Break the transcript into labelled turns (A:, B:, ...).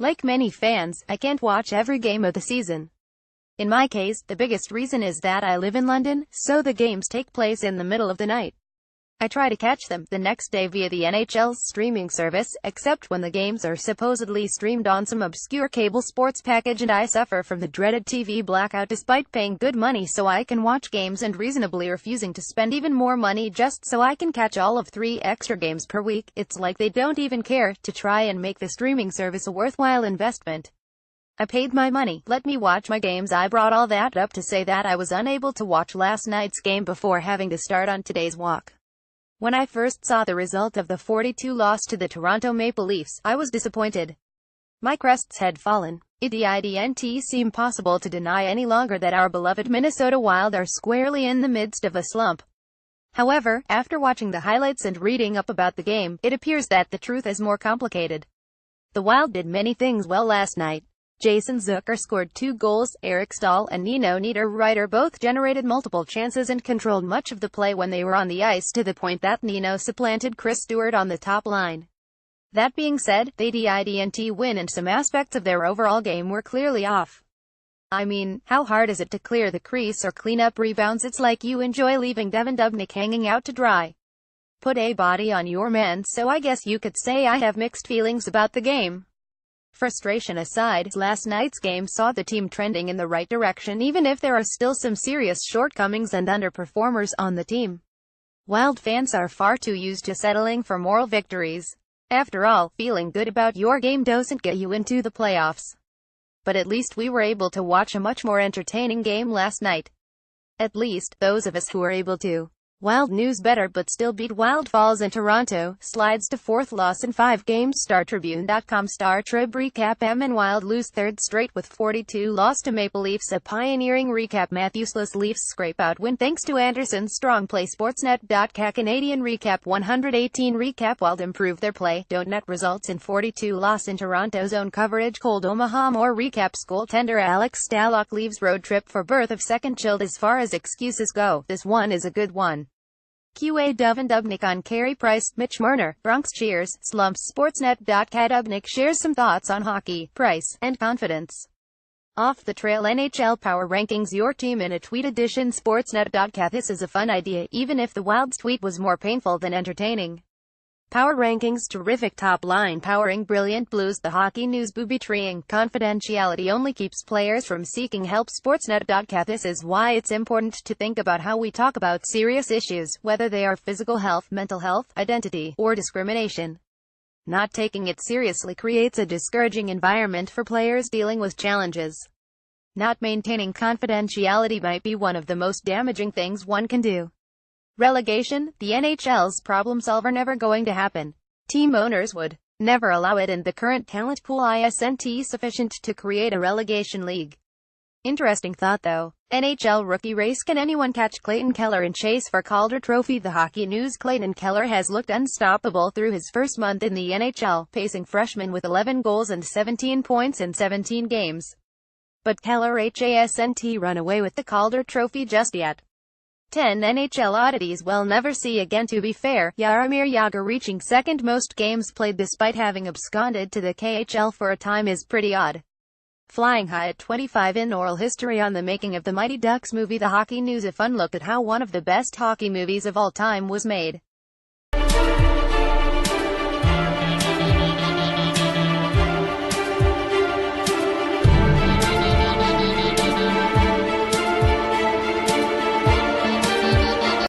A: Like many fans, I can't watch every game of the season. In my case, the biggest reason is that I live in London, so the games take place in the middle of the night. I try to catch them the next day via the NHL's streaming service, except when the games are supposedly streamed on some obscure cable sports package, and I suffer from the dreaded TV blackout despite paying good money so I can watch games and reasonably refusing to spend even more money just so I can catch all of 3 extra games per week. It's like they don't even care to try and make the streaming service a worthwhile investment. I paid my money, let me watch my games. I brought all that up to say that I was unable to watch last night's game before having to start on today's walk. When I first saw the result of the 4-2 loss to the Toronto Maple Leafs, I was disappointed. My crests had fallen. It didn't seem possible to deny any longer that our beloved Minnesota Wild are squarely in the midst of a slump. However, after watching the highlights and reading up about the game, it appears that the truth is more complicated. The Wild did many things well last night. Jason Zucker scored 2 goals, Eric Stahl and Nino Niederreiter both generated multiple chances and controlled much of the play when they were on the ice, to the point that Nino supplanted Chris Stewart on the top line. That being said, they didn't win, and some aspects of their overall game were clearly off. I mean, how hard is it to clear the crease or clean up rebounds? It's like you enjoy leaving Devan Dubnyk hanging out to dry. Put a body on your man, so I guess you could say I have mixed feelings about the game. Frustration aside, last night's game saw the team trending in the right direction, even if there are still some serious shortcomings and underperformers on the team. Wild fans are far too used to settling for moral victories. After all, feeling good about your game doesn't get you into the playoffs. But at least we were able to watch a much more entertaining game last night. At least, those of us who were able to. Wild news: better but still beat Wild falls in Toronto, slides to 4th loss in 5 games. StarTribune.com Star Trib recap: and Wild lose 3rd straight with 4-2 loss to Maple Leafs. A pioneering recap: Matthewsless Leafs scrape out win thanks to Anderson's strong play. Sportsnet.ca Canadian recap: 118 recap: Wild improve their play. Don't net results in 4-2 loss in Toronto. Zone coverage: Cold Omaha more recaps. Goaltender Alex Stalock leaves road trip for birth of second child. As far as excuses go, this one is a good one. QA Devan Dubnyk on Carey Price. Mitch Marner, Bronx cheers, slumps. Sportsnet.ca Dubnyk shares some thoughts on hockey, Price, and confidence. Off the trail NHL Power Rankings your team in a tweet edition. Sportsnet.ca This is a fun idea, even if the Wild's tweet was more painful than entertaining. Power Rankings terrific top line powering brilliant Blues. The hockey news booby-treeing confidentiality only keeps players from seeking help. Sportsnet.ca This is why it's important to think about how we talk about serious issues, whether they are physical health, mental health, identity, or discrimination. Not taking it seriously creates a discouraging environment for players dealing with challenges. Not maintaining confidentiality might be one of the most damaging things one can do. Relegation, the NHL's problem solver, never going to happen. Team owners would never allow it, and the current talent pool isn't sufficient to create a relegation league. Interesting thought though. NHL rookie race: can anyone catch Clayton Keller in chase for Calder Trophy? The Hockey News: Clayton Keller has looked unstoppable through his first month in the NHL, pacing freshmen with 11 goals and 17 points in 17 games. But Keller hasn't run away with the Calder Trophy just yet. 10 NHL oddities we'll never see again. To be fair, Jaromir Jagr reaching second most games played despite having absconded to the KHL for a time is pretty odd. Flying high at 25 in oral history on the making of the Mighty Ducks movie. The Hockey News: a fun look at how one of the best hockey movies of all time was made.